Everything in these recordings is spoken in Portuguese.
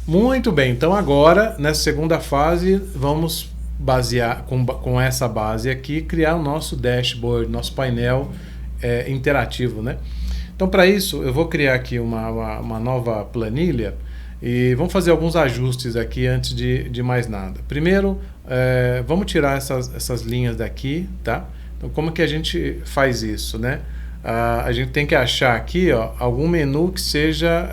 Muito bem, então agora, nessa segunda fase, vamos basear com essa base aqui, criar o nosso dashboard, nosso painel interativo, né? Então, para isso, eu vou criar aqui uma nova planilha e vamos fazer alguns ajustes aqui antes de mais nada. Primeiro, vamos tirar essas linhas daqui, tá? Então, como que a gente faz isso, né? A gente tem que achar aqui, ó, algum menu que seja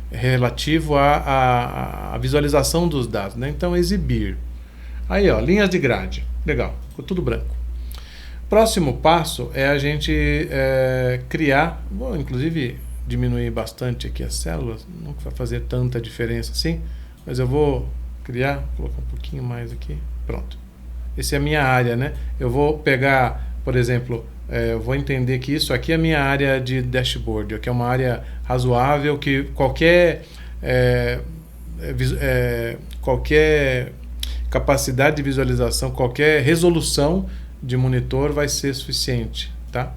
relativo à visualização dos dados, né? Então, exibir. Aí, ó, linhas de grade. Legal, ficou tudo branco. Próximo passo é a gente criar, vou inclusive diminuir bastante aqui as células, não vai fazer tanta diferença assim, mas eu vou criar, colocar um pouquinho mais aqui, pronto. Essa é a minha área, né? Eu vou pegar, por exemplo, eu vou entender que isso aqui é a minha área de dashboard, que é uma área razoável, que qualquer capacidade de visualização, qualquer resolução de monitor vai ser suficiente, tá?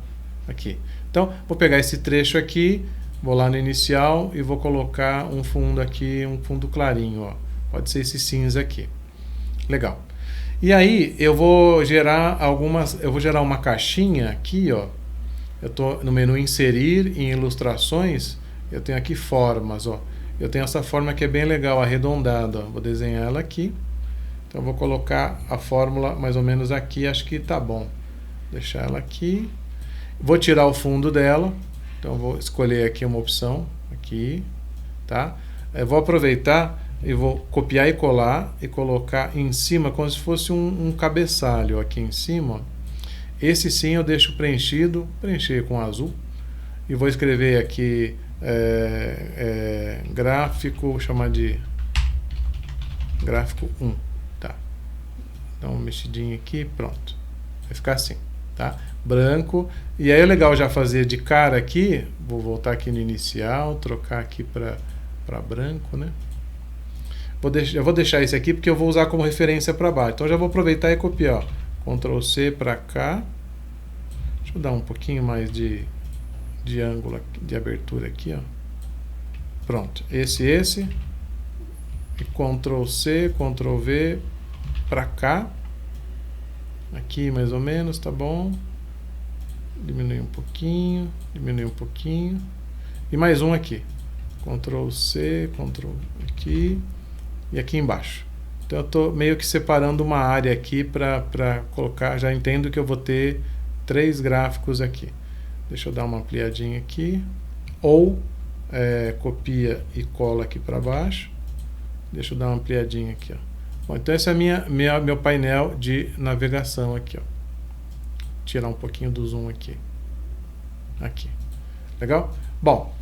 Aqui. Então, vou pegar esse trecho aqui, vou lá no inicial e vou colocar um fundo aqui, um fundo clarinho, ó. Pode ser esse cinza aqui. Legal. E aí eu vou gerar uma caixinha aqui, ó. Eu estou no menu inserir em ilustrações, eu tenho aqui formas, ó. Eu tenho essa forma que é bem legal, arredondada, ó. Vou desenhar ela aqui. Então eu vou colocar a fórmula mais ou menos aqui, acho que tá bom. Deixar ela aqui. Vou tirar o fundo dela. Então eu vou escolher aqui uma opção aqui, tá? Eu vou aproveitar e vou copiar e colar e colocar em cima como se fosse um cabeçalho aqui em cima, ó. Esse sim eu deixo preenchido, preencher com azul e vou escrever aqui gráfico, chamar de gráfico 1, tá? Dá uma mexidinha aqui, pronto, vai ficar assim, tá? Branco. E aí é legal já fazer de cara aqui, vou voltar aqui no inicial, trocar aqui para branco, né? Eu vou deixar esse aqui porque eu vou usar como referência para baixo. Então já vou aproveitar e copiar. Ó. Ctrl C para cá. Deixa eu dar um pouquinho mais de ângulo, de abertura aqui. Ó. Pronto. Esse. E Ctrl C, Ctrl V para cá. Aqui mais ou menos, tá bom. Diminuir um pouquinho. E mais um aqui. Ctrl C, Ctrl aqui. E aqui embaixo. Então eu estou meio que separando uma área aqui para colocar, já entendo que eu vou ter 3 gráficos aqui. Deixa eu dar uma ampliadinha aqui. Ou copia e cola aqui para baixo. Deixa eu dar uma ampliadinha aqui. Ó. Bom, então esse é meu painel de navegação aqui. Ó. Tirar um pouquinho do zoom aqui. Aqui. Legal? Bom,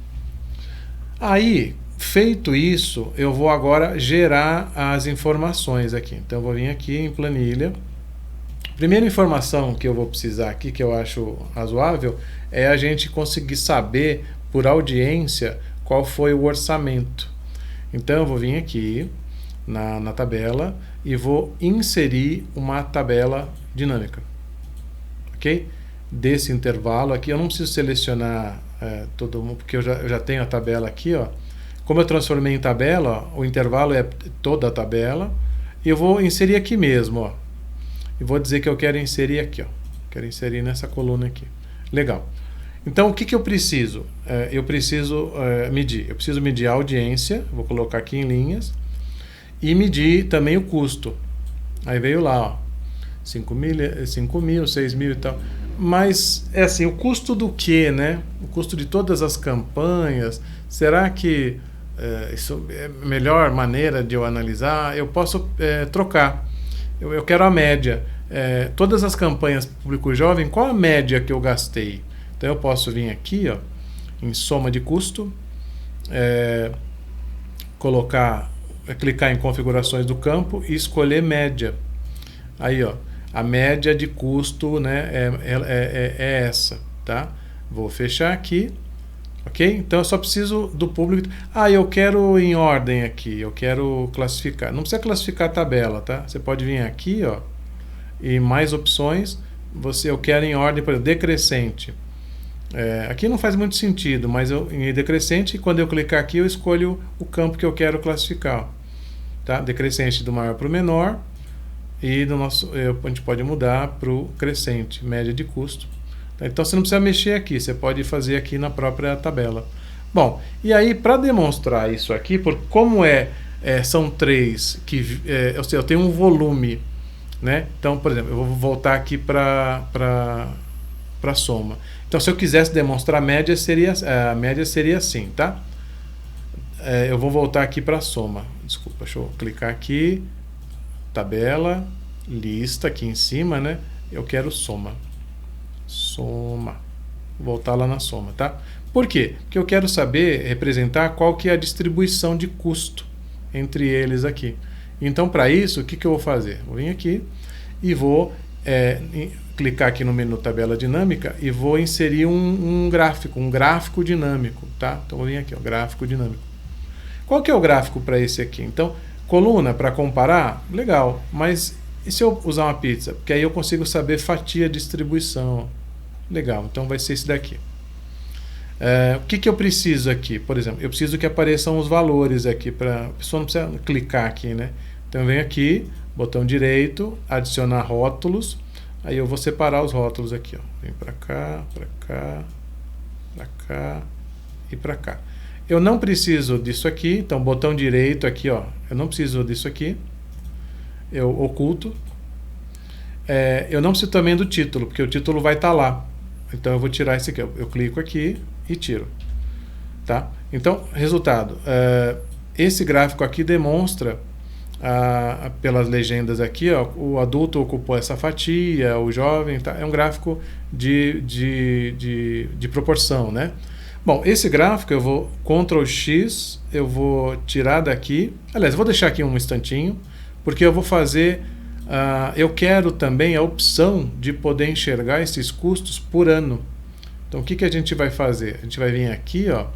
aí... Feito isso, eu vou agora gerar as informações aqui. Então eu vou vir aqui em planilha. Primeira informação que eu vou precisar aqui, que eu acho razoável, é a gente conseguir saber por audiência qual foi o orçamento. Então eu vou vir aqui na tabela e vou inserir uma tabela dinâmica. Ok? Desse intervalo aqui, eu não preciso selecionar todo mundo, porque eu já tenho a tabela aqui, ó. Como eu transformei em tabela, ó, o intervalo é toda a tabela. E eu vou inserir aqui mesmo, ó. E vou dizer que eu quero inserir aqui, ó. Quero inserir nessa coluna aqui. Legal. Então, o que eu preciso? Eu preciso medir. Eu preciso medir a audiência. Vou colocar aqui em linhas. E medir também o custo. Aí veio lá, ó. 5 mil, 6 mil e tal. Mas, é assim, o custo do quê, né? O custo de todas as campanhas. Será que... isso é a melhor maneira de eu analisar? Eu posso trocar. Eu quero a média. Todas as campanhas público jovem, qual a média que eu gastei? Então eu posso vir aqui, ó, em soma de custo, clicar em configurações do campo e escolher média. Aí, ó, a média de custo, né, é essa, tá? Vou fechar aqui. Ok? Então eu só preciso do público. Eu quero em ordem aqui, eu quero classificar. Não precisa classificar a tabela, tá? Você pode vir aqui, ó, e mais opções. Eu quero em ordem, por exemplo, decrescente. Aqui não faz muito sentido, mas em decrescente, quando eu clicar aqui, eu escolho o campo que eu quero classificar. Tá? Decrescente do maior para o menor, e a gente pode mudar para o crescente, média de custo. Tá? Então você não precisa mexer aqui, você pode fazer aqui na própria tabela. Bom, e aí para demonstrar isso aqui, como são três, eu tenho um volume, né? Então, por exemplo, eu vou voltar aqui para a soma. Então, se eu quisesse demonstrar a média seria assim, tá? Eu vou voltar aqui para a soma. Desculpa, deixa eu clicar aqui, tabela, lista aqui em cima, né? Eu quero soma. Soma. Vou voltar lá na soma, tá? Por quê? Porque eu quero representar qual que é a distribuição de custo entre eles aqui. Então, para isso, o que eu vou fazer? Vou vir aqui e vou clicar aqui no menu tabela dinâmica e vou inserir um gráfico dinâmico, tá? Então, vou vir aqui, ó, gráfico dinâmico. Qual que é o gráfico para esse aqui? Então, coluna para comparar, legal, mas e se eu usar uma pizza? Porque aí eu consigo saber fatia, distribuição. Legal, então vai ser esse daqui. O que eu preciso aqui? Por exemplo, eu preciso que apareçam os valores aqui, a pessoa não precisa clicar aqui, né? Então eu venho aqui, botão direito, adicionar rótulos, aí eu vou separar os rótulos aqui, ó. Vem para cá, para cá, para cá e para cá. Eu não preciso disso aqui, então botão direito aqui, ó. Eu não preciso disso aqui. Eu oculto. Eu não preciso também do título, porque o título vai estar lá. Então eu vou tirar esse aqui. Eu clico aqui e tiro. Tá? Então, resultado. Esse gráfico aqui demonstra, pelas legendas aqui, ó, o adulto ocupou essa fatia, o jovem, tá? É um gráfico de proporção, né? Bom, esse gráfico eu vou Ctrl X, eu vou tirar daqui. Aliás, eu vou deixar aqui um instantinho, porque eu vou fazer... eu quero também a opção de poder enxergar esses custos por ano. Então, o que a gente vai fazer? A gente vai vir aqui, ó,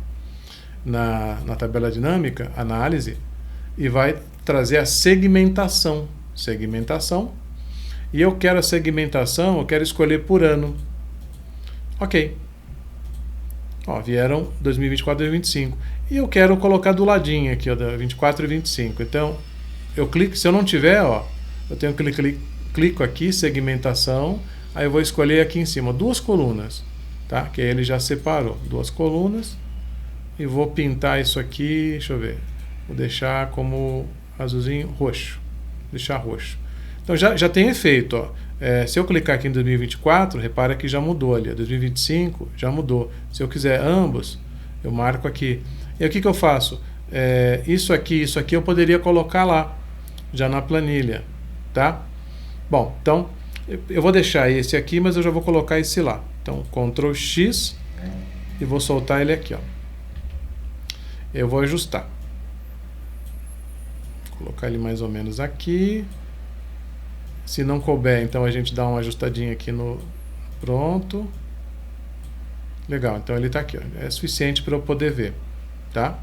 na tabela dinâmica, análise, e vai trazer a segmentação. Segmentação. E eu quero a segmentação, eu quero escolher por ano. Ok. Ó, vieram 2024 e 2025. E eu quero colocar do ladinho aqui, ó, 24 e 25. Então, eu clico, se eu não tiver, ó, eu tenho que clico aqui, segmentação, aí eu vou escolher aqui em cima duas colunas, tá? Que aí ele já separou duas colunas e vou pintar isso aqui, deixa eu ver, vou deixar como azulzinho, roxo, deixar roxo. Então já tem efeito, ó. Se eu clicar aqui em 2024, repara que já mudou ali, 2025 já mudou. Se eu quiser ambos, eu marco aqui. E o que eu faço? Isso aqui eu poderia colocar lá, já na planilha. Tá? Bom, então eu vou deixar esse aqui, mas eu já vou colocar esse lá. Então, Ctrl X e vou soltar ele aqui, ó. Eu vou ajustar. Vou colocar ele mais ou menos aqui. Se não couber, então a gente dá uma ajustadinha aqui no... Pronto. Legal, então ele está aqui, ó. É suficiente para eu poder ver. Tá?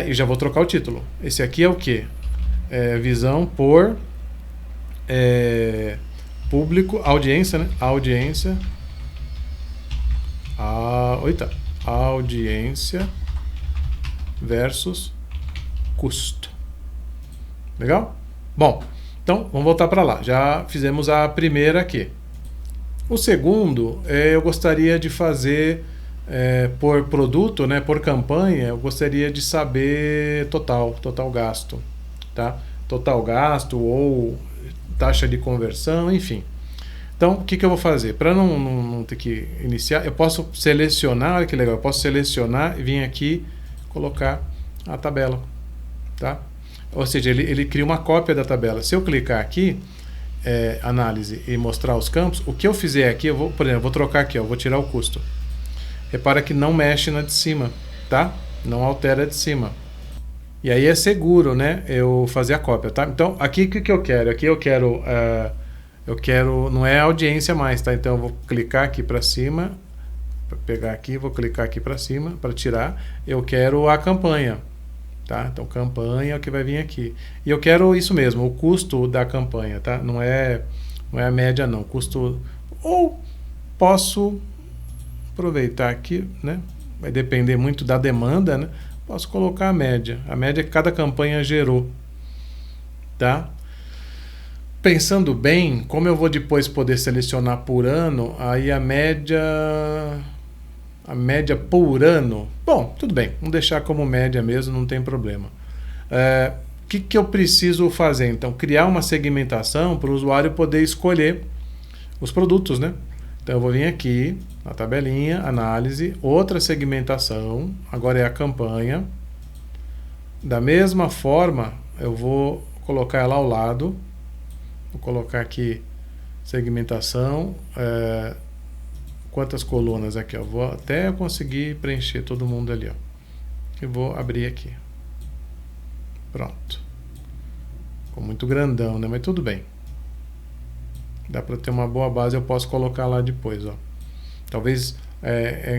E já vou trocar o título. Esse aqui é o quê? Visão por... público, audiência, né? Audiência. Audiência versus custo. Legal? Bom, então vamos voltar para lá. Já fizemos a primeira aqui. O segundo, eu gostaria de fazer por produto, né? Por campanha, eu gostaria de saber total gasto, tá? Total gasto ou taxa de conversão, enfim. Então, o que eu vou fazer? Para não ter que iniciar, eu posso selecionar, olha que legal, eu posso selecionar e vir aqui colocar a tabela, tá? Ou seja, ele cria uma cópia da tabela. Se eu clicar aqui, análise e mostrar os campos, o que eu fizer aqui, eu vou, por exemplo, vou trocar aqui, ó, vou tirar o custo. Repara que não mexe na de cima, tá? Não altera a de cima. E aí é seguro, né, eu fazer a cópia, tá? Então, aqui o que eu quero? Aqui eu quero, não é audiência mais, tá? Então eu vou clicar aqui para cima, para pegar aqui, vou clicar aqui para cima, para tirar. Eu quero a campanha, tá? Então campanha é o que vai vir aqui. E eu quero isso mesmo, o custo da campanha, tá? Não é a média não, custo... Ou posso aproveitar aqui, né? Vai depender muito da demanda, né? Posso colocar a média que cada campanha gerou, tá? Pensando bem, como eu vou depois poder selecionar por ano, aí a média por ano, bom, tudo bem, vamos deixar como média mesmo, não tem problema. O que eu preciso fazer? Então, criar uma segmentação para o usuário poder escolher os produtos, né? Então, eu vou vir aqui na tabelinha, análise, outra segmentação, agora é a campanha. Da mesma forma, eu vou colocar ela ao lado, vou colocar aqui segmentação, quantas colunas aqui, ó, vou até conseguir preencher todo mundo ali, ó. E vou abrir aqui. Pronto. Ficou muito grandão, né? Mas tudo bem. Dá para ter uma boa base, eu posso colocar lá depois, ó. Talvez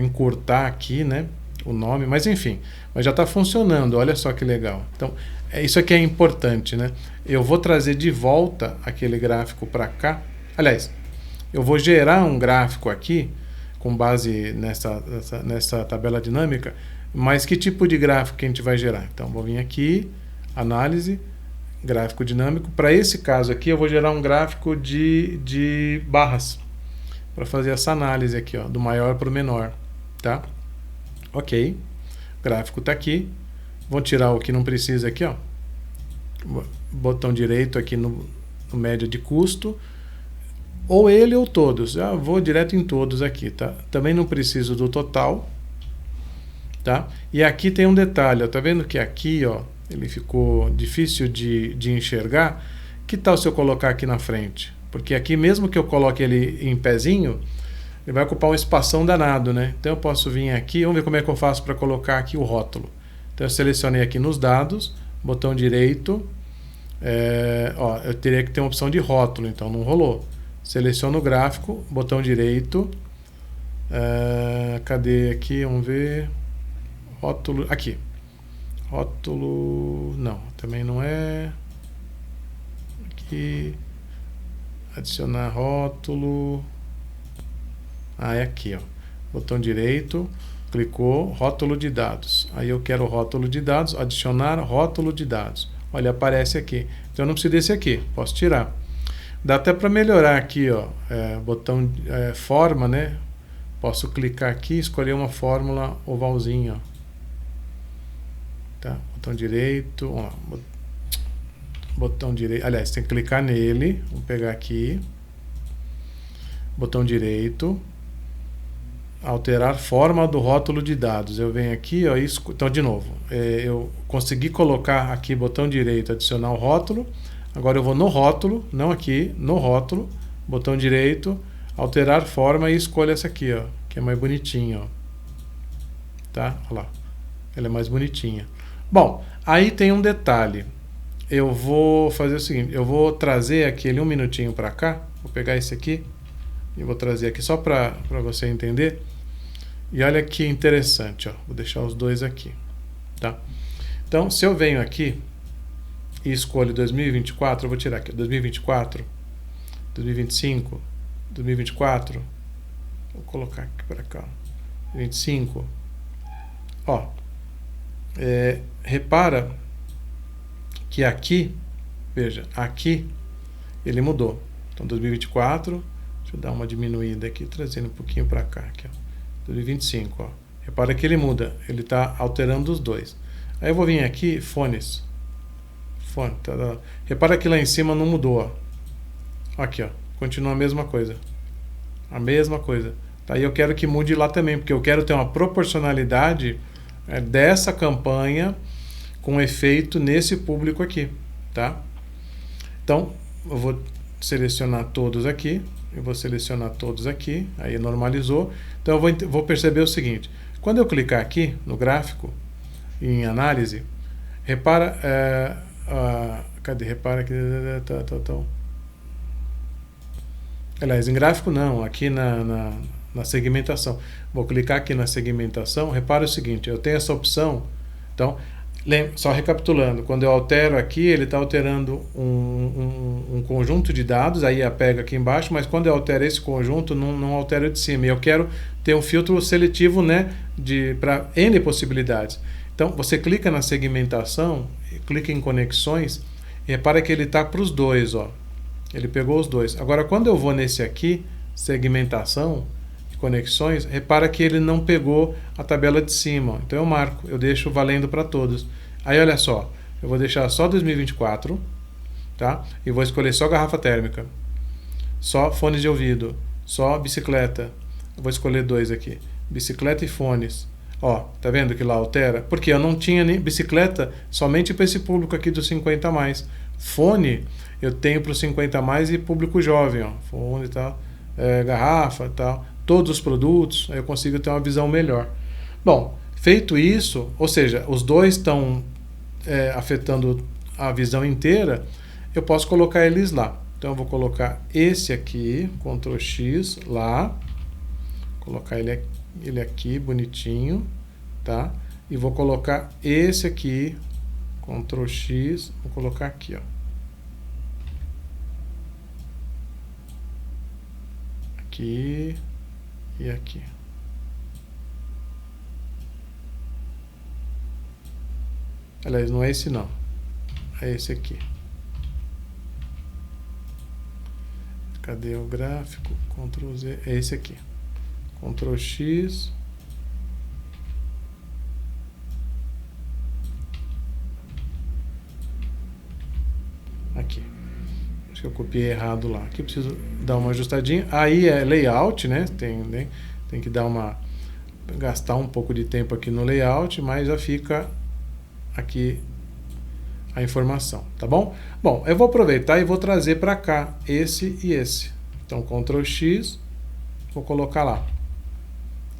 encurtar aqui, né, o nome, mas enfim, mas já está funcionando, olha só que legal. Então, isso aqui é importante, né? Eu vou trazer de volta aquele gráfico para cá. Aliás, eu vou gerar um gráfico aqui com base nessa tabela dinâmica, mas que tipo de gráfico que a gente vai gerar? Então, vou vir aqui, análise, gráfico dinâmico. Para esse caso aqui, eu vou gerar um gráfico de barras, para fazer essa análise aqui, ó, do maior para o menor, tá? Ok, o gráfico está aqui. Vou tirar o que não precisa aqui, ó. Botão direito aqui no média de custo, ou ele ou todos. Vou direto em todos aqui, tá? Também não preciso do total, tá? E aqui tem um detalhe, ó, tá vendo que aqui, ó, ele ficou difícil de enxergar. Que tal se eu colocar aqui na frente? Porque aqui, mesmo que eu coloque ele em pezinho, ele vai ocupar um espação danado, né? Então eu posso vir aqui, vamos ver como é que eu faço para colocar aqui o rótulo. Então eu selecionei aqui nos dados, botão direito, ó, eu teria que ter uma opção de rótulo, então não rolou. Seleciono o gráfico, botão direito, cadê aqui, vamos ver, rótulo, aqui. Rótulo, não, também não é. Aqui, adicionar rótulo. É aqui, ó. Botão direito, clicou, rótulo de dados. Aí eu quero o rótulo de dados, adicionar rótulo de dados. Olha, aparece aqui. Então eu não preciso desse aqui, posso tirar. Dá até para melhorar aqui, ó. Botão forma, né? Posso clicar aqui e escolher uma fórmula ovalzinha, ó. Tá? Botão direito, ó. Botão direito, aliás, tem que clicar nele. Vou pegar aqui. Botão direito. Alterar forma do rótulo de dados. Eu venho aqui, ó, então de novo, eu consegui colocar aqui, botão direito, adicionar o rótulo. Agora eu vou no rótulo, não aqui, no rótulo, botão direito, alterar forma e escolho essa aqui, ó, que é mais bonitinha, ó. Tá? Olha lá. Ela é mais bonitinha. Bom, aí tem um detalhe. Eu vou fazer o seguinte, eu vou trazer aquele um minutinho para cá, vou pegar esse aqui e vou trazer aqui só para você entender. E olha que interessante, ó. Vou deixar os dois aqui, tá? Então, se eu venho aqui e escolho 2024, eu vou tirar aqui 2024, 2025, 2024, vou colocar aqui para cá, 25, ó, repara que aqui, veja, aqui ele mudou. Então, 2024, deixa eu dar uma diminuída aqui, trazendo um pouquinho para cá, aqui, ó. 2025, ó. Repara que ele muda, ele está alterando os dois. Aí eu vou vir aqui, fones. Fone, tá. Repara que lá em cima não mudou, ó. Aqui, ó. Continua a mesma coisa. A mesma coisa. Tá? E eu quero que mude lá também, porque eu quero ter uma proporcionalidade dessa campanha com efeito nesse público aqui, tá? Então, eu vou selecionar todos aqui. Eu vou selecionar todos aqui, aí normalizou. Então eu vou perceber o seguinte, quando eu clicar aqui no gráfico, em análise, repara, cadê? Repara que... Aliás, em gráfico não, aqui na segmentação. Vou clicar aqui na segmentação, repara o seguinte, eu tenho essa opção, então Só recapitulando, quando eu altero aqui, ele está alterando um conjunto de dados, aí pega aqui embaixo, mas quando eu altero esse conjunto, não altero de cima. E eu quero ter um filtro seletivo, né, para N possibilidades. Então, você clica na segmentação, clica em conexões, e repara que ele está para os dois, ó. Ele pegou os dois. Agora, quando eu vou nesse aqui, segmentação, conexões, repara que ele não pegou a tabela de cima, ó. Então eu marco, eu deixo valendo para todos. Aí olha só, eu vou deixar só 2024, tá? E vou escolher só garrafa térmica, só fones de ouvido, só bicicleta. Eu vou escolher 2 aqui, bicicleta e fones. Ó, tá vendo que lá altera? Porque eu não tinha nem bicicleta somente para esse público aqui dos 50 mais. Fone eu tenho para os 50 mais e público jovem, ó, fone e tal, garrafa e tal. Todos os produtos, aí eu consigo ter uma visão melhor. Bom, feito isso, ou seja, os dois estão afetando a visão inteira, eu posso colocar eles lá. Então eu vou colocar esse aqui, Ctrl X, lá, colocar ele aqui, bonitinho, tá? E vou colocar esse aqui, Ctrl X, vou colocar aqui, ó. Aqui e aqui. Aliás, não é esse não. É esse aqui. Cadê o gráfico? Ctrl Z. É esse aqui. Ctrl X. Aqui. Acho que eu copiei errado lá. Aqui eu preciso dar uma ajustadinha. Aí é layout, né? Tem que dar gastar um pouco de tempo aqui no layout, mas já fica aqui a informação, tá bom? Bom, eu vou aproveitar e vou trazer para cá esse e esse. Então, Ctrl X, vou colocar lá.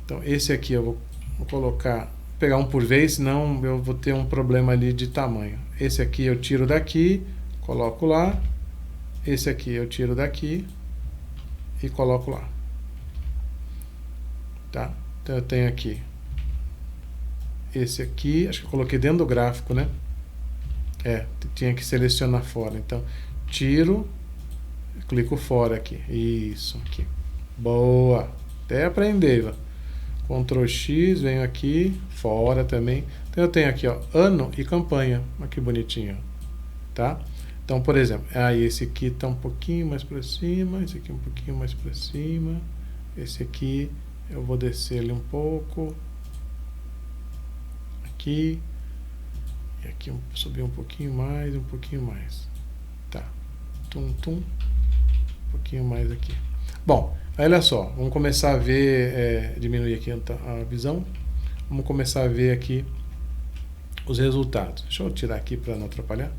Então, esse aqui eu vou colocar, pegar um por vez, senão eu vou ter um problema ali de tamanho. Esse aqui eu tiro daqui, coloco lá. Esse aqui eu tiro daqui e coloco lá. Tá? Então eu tenho aqui esse aqui, acho que eu coloquei dentro do gráfico, né? Tinha que selecionar fora. Então, tiro, clico fora aqui. Isso, aqui. Boa! Até aprender, ó. Ctrl X, venho aqui, fora também. Então eu tenho aqui, ó, ano e campanha. Olha que bonitinho, tá? Então, por exemplo, esse aqui está um pouquinho mais para cima, esse aqui um pouquinho mais para cima, esse aqui eu vou descer ele um pouco, aqui, e aqui subir um pouquinho mais, tá, um pouquinho mais aqui. Bom, olha só, vamos começar a ver, diminuir aqui a visão, vamos começar a ver aqui os resultados. Deixa eu tirar aqui para não atrapalhar.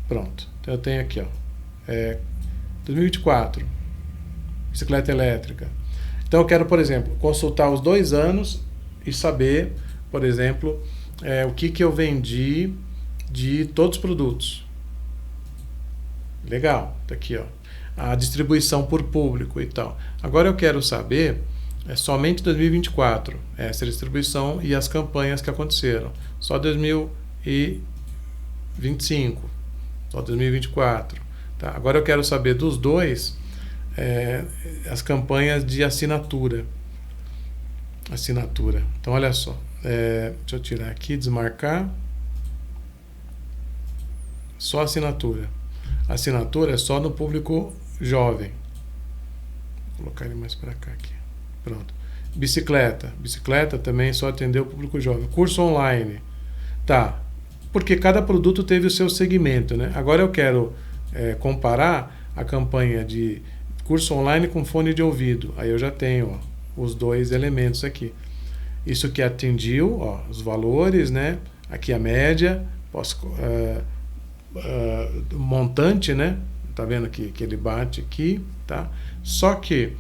Pronto, então eu tenho aqui, ó, 2024, bicicleta elétrica. Então eu quero, por exemplo, consultar os 2 anos e saber, por exemplo, o que eu vendi de todos os produtos. Legal, tá aqui, ó, a distribuição por público e tal. Agora eu quero saber somente 2024, essa distribuição e as campanhas que aconteceram. Só 2025. Só 2024. Tá? Agora eu quero saber dos dois as campanhas de assinatura. Então, olha só. Deixa eu tirar aqui, desmarcar. Só assinatura. Assinatura é só no público jovem. Vou colocar ele mais para cá aqui. Pronto. Bicicleta. Bicicleta também só atendeu o público jovem. Curso online. Tá. Porque cada produto teve o seu segmento, né? Agora eu quero comparar a campanha de curso online com fone de ouvido. Aí eu já tenho, ó, os 2 elementos aqui. Isso que atingiu, ó, os valores, né? Aqui a média, montante, né? Tá vendo que ele bate aqui, tá? Só que,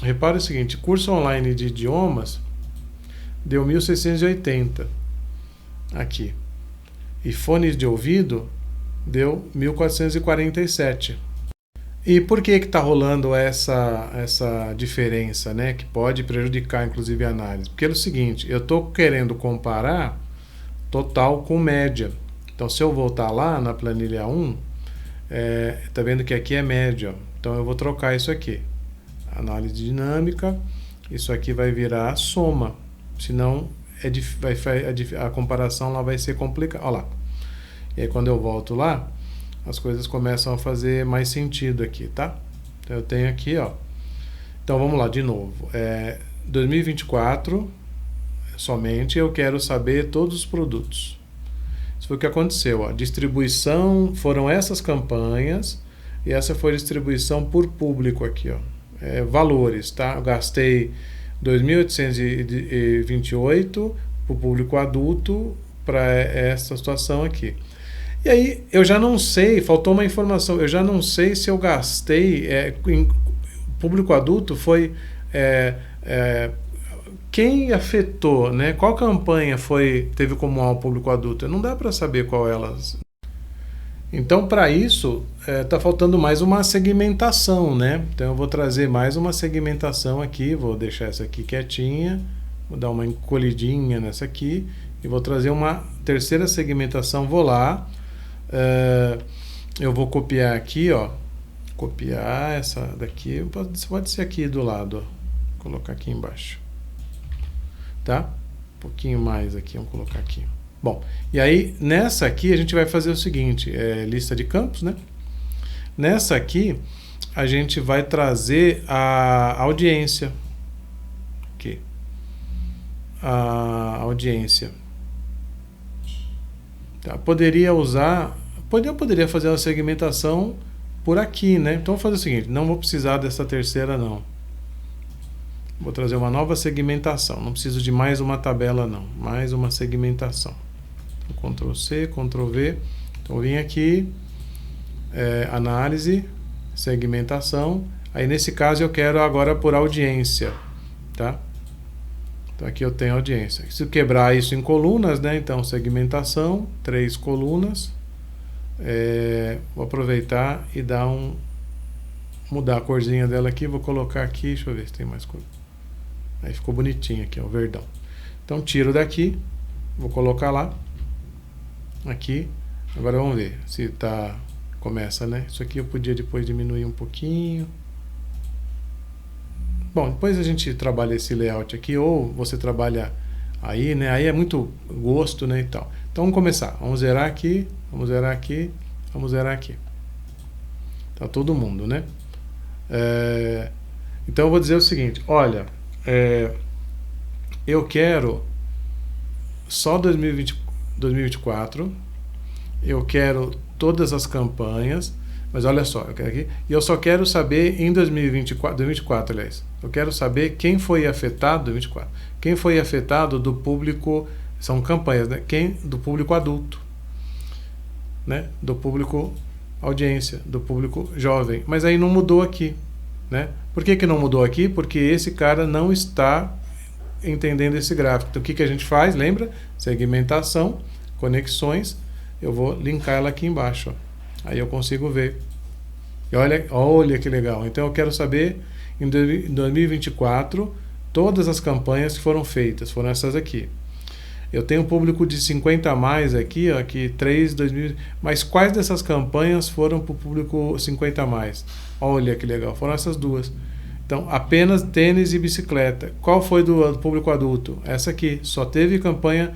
repara o seguinte, curso online de idiomas deu 1.680 aqui. E fones de ouvido deu 1.447. E por que está rolando essa diferença, né? Que pode prejudicar, inclusive, a análise? Porque é o seguinte, eu estou querendo comparar total com média. Então, se eu voltar lá na planilha 1, tá vendo que aqui é média. Então, eu vou trocar isso aqui. Análise dinâmica, isso aqui vai virar soma. Senão, a comparação lá vai ser complicada. Olha lá. E aí, quando eu volto lá, as coisas começam a fazer mais sentido aqui, tá? Então, eu tenho aqui, ó. Então, vamos lá, de novo. 2024, somente eu quero saber todos os produtos. Isso foi o que aconteceu. Ó. Distribuição foram essas campanhas e essa foi a distribuição por público aqui. Ó. Valores, tá? Eu gastei 2.828 para o público adulto para essa situação aqui. E aí eu já não sei, faltou uma informação, eu já não sei se eu gastei, em público adulto foi quem afetou, né? Qual campanha teve como alvo o público adulto? Não dá para saber qual elas. Então, para isso, está faltando mais uma segmentação, né? Então, eu vou trazer mais uma segmentação aqui, vou deixar essa aqui quietinha, vou dar uma encolhidinha nessa aqui e vou trazer uma terceira segmentação, vou lá, eu vou copiar aqui, ó, copiar essa daqui, pode ser aqui do lado, ó, colocar aqui embaixo, tá? Um pouquinho mais aqui, vamos colocar aqui. Bom, e aí nessa aqui a gente vai fazer o seguinte, lista de campos, né? Nessa aqui a gente vai trazer a audiência, aqui, a audiência. Tá? Poderia fazer uma segmentação por aqui, né? Então vou fazer o seguinte, não vou precisar dessa terceira não. Vou trazer uma nova segmentação, não preciso de mais uma tabela não, mais uma segmentação. Então, Ctrl C, Ctrl V, então eu vim aqui, análise, segmentação, aí nesse caso eu quero agora por audiência, tá? Então aqui eu tenho audiência. Se eu quebrar isso em colunas, né? Então segmentação, 3 colunas, vou aproveitar e mudar a corzinha dela aqui, vou colocar aqui, deixa eu ver se tem mais cor. Aí ficou bonitinho aqui, ó, o verdão. Então tiro daqui, vou colocar lá, aqui, agora vamos ver se começa, né? Isso aqui eu podia depois diminuir um pouquinho. Bom, depois a gente trabalha esse layout aqui, ou você trabalha aí, né? Aí é muito gosto, né, e tal. Então vamos começar, vamos zerar aqui, vamos zerar aqui, vamos zerar aqui. Tá todo mundo, né? Então eu vou dizer o seguinte, olha, eu quero só 2024, eu quero todas as campanhas, mas olha só, eu quero aqui, e eu só quero saber em 2024, aliás, eu quero saber quem foi afetado, 2024, quem foi afetado do público, são campanhas, né? Do público adulto, né? Do público audiência, do público jovem, mas aí não mudou aqui, né? Por que não mudou aqui? Porque esse cara não está entendendo esse gráfico. Então o que a gente faz? Lembra? Segmentação, conexões, eu vou linkar ela aqui embaixo, ó. Aí eu consigo ver. E olha que legal. Então eu quero saber em 2024 todas as campanhas que foram feitas, foram essas aqui. Eu tenho um público de 50 a mais aqui, ó, aqui 2000, mas quais dessas campanhas foram para o público 50 a mais? Olha que legal, foram essas duas. Então, apenas tênis e bicicleta. Qual foi do público adulto? Essa aqui, só teve campanha.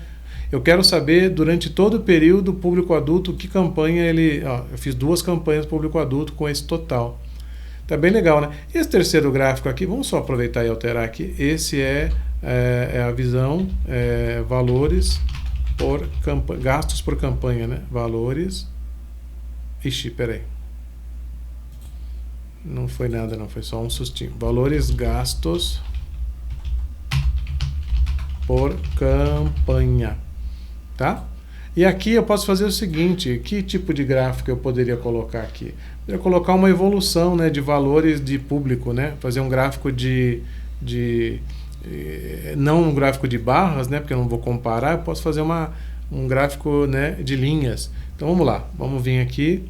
Eu quero saber, durante todo o período, público adulto, que campanha ele... Ó, eu fiz 2 campanhas público adulto com esse total. Tá bem legal, né? Esse terceiro gráfico aqui, vamos só aproveitar e alterar aqui. Esse é a visão, valores por campanha, gastos por campanha, né? Valores... Ixi, peraí. Não foi nada, não, foi só um sustinho. Valores gastos por campanha, tá? E aqui eu posso fazer o seguinte, que tipo de gráfico eu poderia colocar aqui? Eu poderia colocar uma evolução, né, de valores de público, né? Fazer um gráfico não um gráfico de barras, né, porque eu não vou comparar, eu posso fazer um gráfico, né, de linhas. Então vamos lá, vamos vir aqui.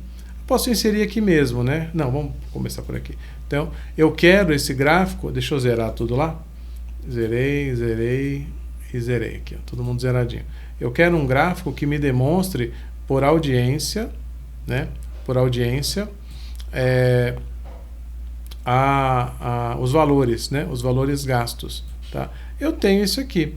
Posso inserir aqui mesmo, né? Não, vamos começar por aqui. Então, eu quero esse gráfico, deixa eu zerar tudo lá. Zerei e zerei aqui, ó, todo mundo zeradinho. Eu quero um gráfico que me demonstre por audiência, né? Por audiência, os valores, né? Os valores gastos. Tá? Eu tenho isso aqui.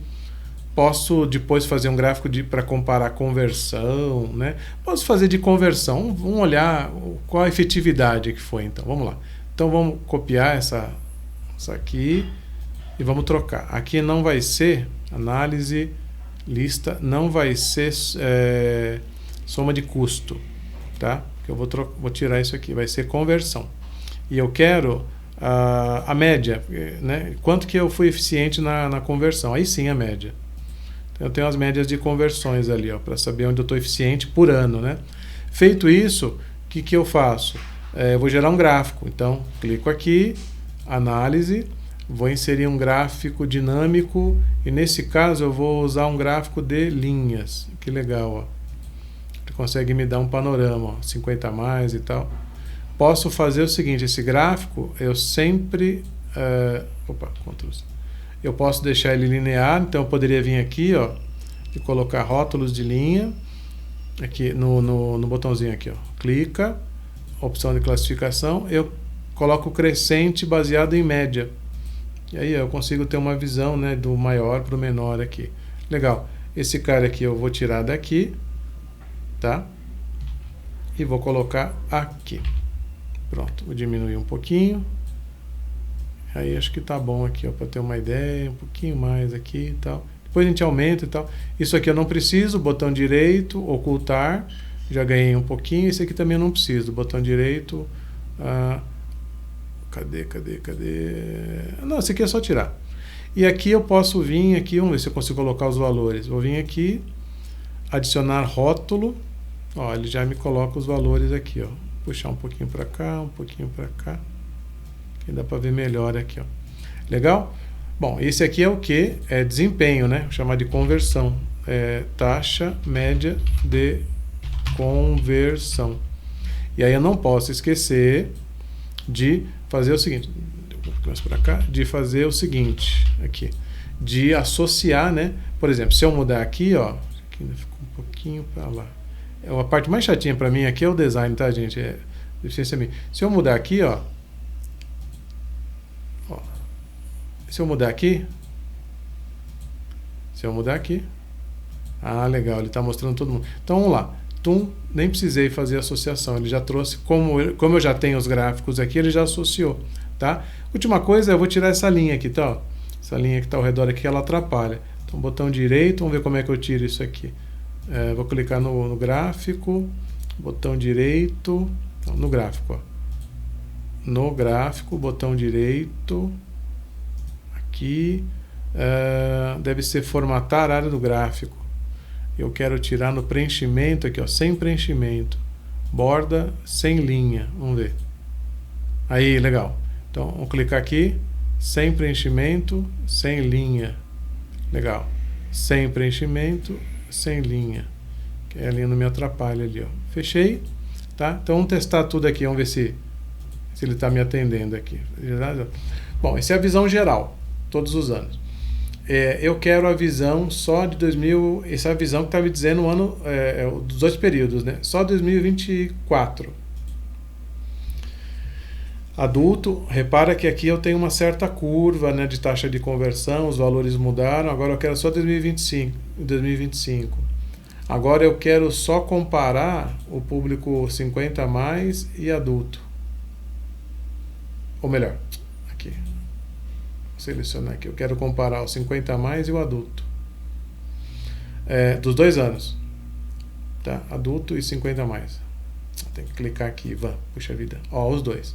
Posso depois fazer um gráfico para comparar conversão, né? Posso fazer de conversão. Vamos olhar qual a efetividade que foi. Então, vamos lá. Então, vamos copiar essa aqui e vamos trocar. Aqui não vai ser análise, lista, não vai ser soma de custo, tá? Eu vou tirar isso aqui. Vai ser conversão. E eu quero a média, né? Quanto que eu fui eficiente na conversão. Aí sim a média. Eu tenho as médias de conversões ali, para saber onde eu estou eficiente por ano, né? Feito isso, o que eu faço? Eu vou gerar um gráfico. Então, clico aqui, análise, vou inserir um gráfico dinâmico e nesse caso eu vou usar um gráfico de linhas. Que legal, ó. Ele consegue me dar um panorama, ó, 50 a mais e tal. Posso fazer o seguinte, esse gráfico eu sempre... Ctrl+C. Eu posso deixar ele linear, então eu poderia vir aqui, ó, e colocar rótulos de linha, aqui no botãozinho aqui, ó. Clica, opção de classificação, eu coloco crescente baseado em média. E aí eu consigo ter uma visão, né, do maior para o menor aqui. Legal. Esse cara aqui eu vou tirar daqui, tá? E vou colocar aqui. Pronto, vou diminuir um pouquinho. Aí acho que tá bom aqui, ó, para ter uma ideia, um pouquinho mais aqui e tal. Depois a gente aumenta e tal. Isso aqui eu não preciso, botão direito, ocultar, já ganhei um pouquinho. Esse aqui também eu não preciso, botão direito, cadê? Não, esse aqui é só tirar. E aqui eu posso vir aqui, vamos ver se eu consigo colocar os valores. Vou vir aqui, adicionar rótulo, ó, ele já me coloca os valores aqui, ó. Puxar um pouquinho para cá, um pouquinho para cá. Que dá para ver melhor aqui, ó. Legal? Bom, esse aqui é o que? É desempenho, né? Vou chamar de conversão. Taxa média de conversão. E aí eu não posso esquecer de fazer o seguinte. Mais para cá, de fazer o seguinte aqui, de associar, né? Por exemplo, se eu mudar aqui, ó, aqui ainda ficou um pouquinho para lá. A parte mais chatinha para mim aqui é o design, tá, gente? Deficiência minha. Se eu mudar aqui, ó, se eu mudar aqui, legal, ele está mostrando todo mundo. Então vamos lá, nem precisei fazer associação, ele já trouxe, como eu já tenho os gráficos aqui, ele já associou, tá? Última coisa, eu vou tirar essa linha aqui, tá? Essa linha que está ao redor aqui, ela atrapalha. Então botão direito, vamos ver como é que eu tiro isso aqui. Vou clicar no gráfico, botão direito, no gráfico, ó. No gráfico, botão direito, aqui, deve ser formatar a área do gráfico. Eu quero tirar no preenchimento aqui, ó, sem preenchimento, borda sem linha, vamos ver. Aí, legal. Então, vamos clicar aqui, sem preenchimento, sem linha. Legal. Sem preenchimento, sem linha. Que a linha não me atrapalha ali, ó. Fechei, tá? Então, vamos testar tudo aqui, vamos ver se ele está me atendendo aqui. Bom, essa é a visão geral, todos os anos. Eu quero a visão só de 2000, essa é a visão que está me dizendo o ano, dos dois períodos, né? Só 2024. Adulto, repara que aqui eu tenho uma certa curva, né, de taxa de conversão, os valores mudaram, agora eu quero só 2025. Agora eu quero só comparar o público 50 a mais e adulto. Ou melhor, aqui. Vou selecionar aqui, eu quero comparar o 50 a mais e o adulto. Dos 2 anos. Tá? Adulto e 50 a mais. Tem que clicar aqui, puxa vida. Ó, os dois.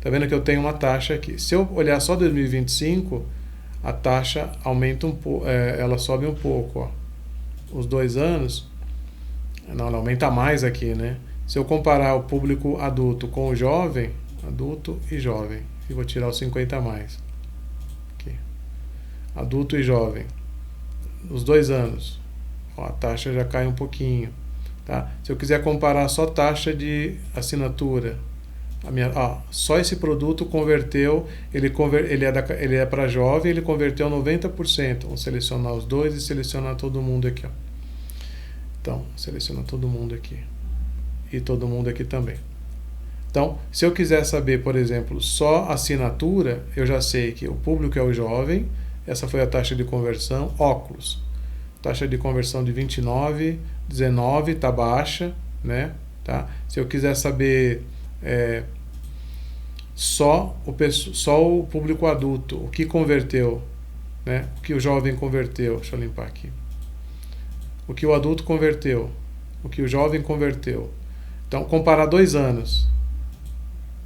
Tá vendo que eu tenho uma taxa aqui. Se eu olhar só 2025, a taxa aumenta um pouco, ela sobe um pouco, ó. Os 2 anos, não, ela aumenta mais aqui, né? Se eu comparar o público adulto com o jovem, adulto e jovem, e vou tirar os 50 a mais. Aqui. Adulto e jovem. Os 2 anos, ó, a taxa já cai um pouquinho, tá? Se eu quiser comparar só taxa de assinatura, só esse produto converteu, ele é para jovem, ele converteu 90%. Vamos selecionar os dois e selecionar todo mundo aqui, ó. Então, seleciona todo mundo aqui. E todo mundo aqui também. Então, se eu quiser saber, por exemplo, só assinatura, eu já sei que o público é o jovem, essa foi a taxa de conversão, óculos. Taxa de conversão de 29, 19, está baixa, né? Tá? Se eu quiser saber só o público adulto, o que converteu, né? O que o jovem converteu, deixa eu limpar aqui. O que o adulto converteu, o que o jovem converteu. Então, comparar 2 anos.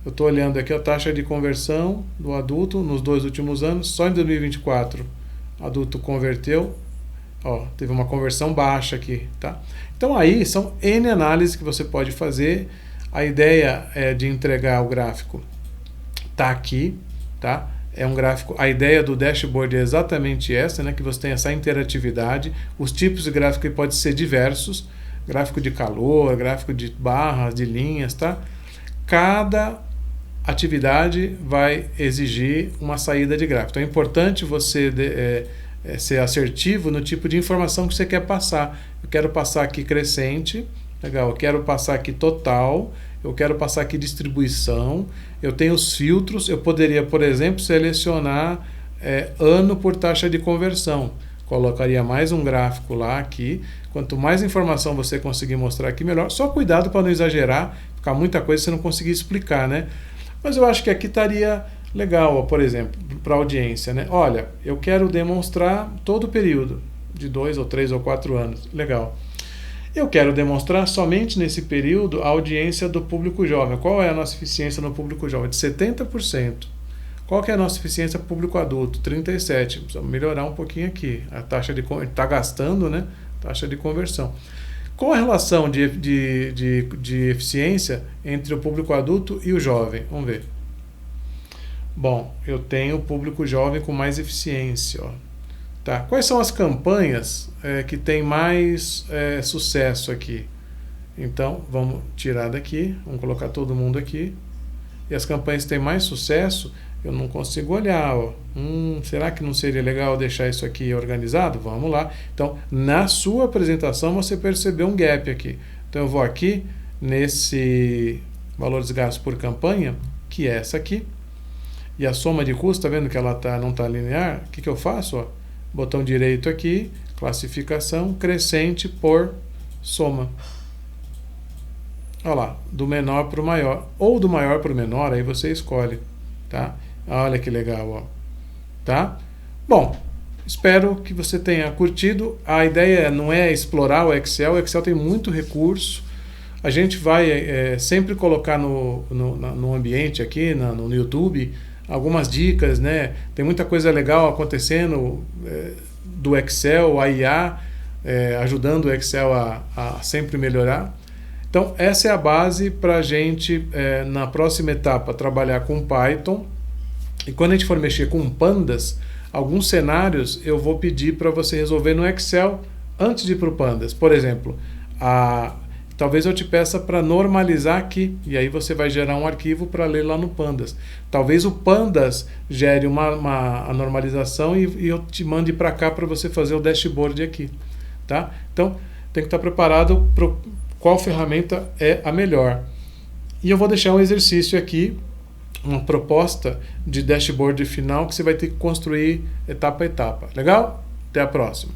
Eu estou olhando aqui a taxa de conversão do adulto nos 2 últimos anos, só em 2024 adulto converteu, ó, teve uma conversão baixa aqui, tá? Então aí são N análises que você pode fazer. A ideia de entregar o gráfico tá aqui, tá? É um gráfico, a ideia do dashboard é exatamente essa, né? Que você tem essa interatividade, os tipos de gráfico que podem ser diversos, gráfico de calor, gráfico de barras, de linhas, tá? Cada atividade vai exigir uma saída de gráfico. Então é importante você ser assertivo no tipo de informação que você quer passar. Eu quero passar aqui crescente, legal, eu quero passar aqui total, eu quero passar aqui distribuição, eu tenho os filtros, eu poderia, por exemplo, selecionar ano por taxa de conversão. Colocaria mais um gráfico lá aqui. Quanto mais informação você conseguir mostrar aqui, melhor. Só cuidado para não exagerar, ficar muita coisa e você não conseguir explicar, né? Mas eu acho que aqui estaria legal, ó, por exemplo, para a audiência, né? Olha, eu quero demonstrar todo o período, de 2 ou 3 ou 4 anos. Legal. Eu quero demonstrar somente nesse período a audiência do público jovem. Qual é a nossa eficiência no público jovem? De 70%. Qual que é a nossa eficiência público adulto? 37%. Precisamos melhorar um pouquinho aqui. A taxa de... Está gastando, né? Taxa de conversão. Qual a relação de eficiência entre o público adulto e o jovem? Vamos ver. Bom, eu tenho o público jovem com mais eficiência. Ó. Tá. Quais são as campanhas que têm mais sucesso aqui? Então, vamos tirar daqui, vamos colocar todo mundo aqui. E as campanhas que têm mais sucesso, eu não consigo olhar. Ó. Será que não seria legal deixar isso aqui organizado? Vamos lá. Então, na sua apresentação, você percebeu um gap aqui. Então, eu vou aqui nesse valores gastos por campanha, que é essa aqui. E a soma de custos, está vendo que ela não está linear? O que eu faço? Ó? Botão direito aqui, classificação, crescente por soma. Olha lá, do menor para o maior. Ou do maior para o menor, aí você escolhe. Tá? Olha que legal, ó. Tá? Bom, espero que você tenha curtido. A ideia não é explorar o Excel tem muito recurso. A gente vai sempre colocar no ambiente aqui, no YouTube, algumas dicas, né? Tem muita coisa legal acontecendo do Excel, a IA, ajudando o Excel a sempre melhorar. Então, essa é a base para a gente, na próxima etapa, trabalhar com Python. E quando a gente for mexer com Pandas, alguns cenários eu vou pedir para você resolver no Excel antes de ir para o Pandas. Por exemplo, talvez eu te peça para normalizar aqui, e aí você vai gerar um arquivo para ler lá no Pandas. Talvez o Pandas gere a normalização e eu te mande para cá para você fazer o dashboard aqui. Tá? Então, tem que estar preparado para qual ferramenta é a melhor. E eu vou deixar um exercício aqui, uma proposta de dashboard final que você vai ter que construir etapa a etapa. Legal? Até a próxima.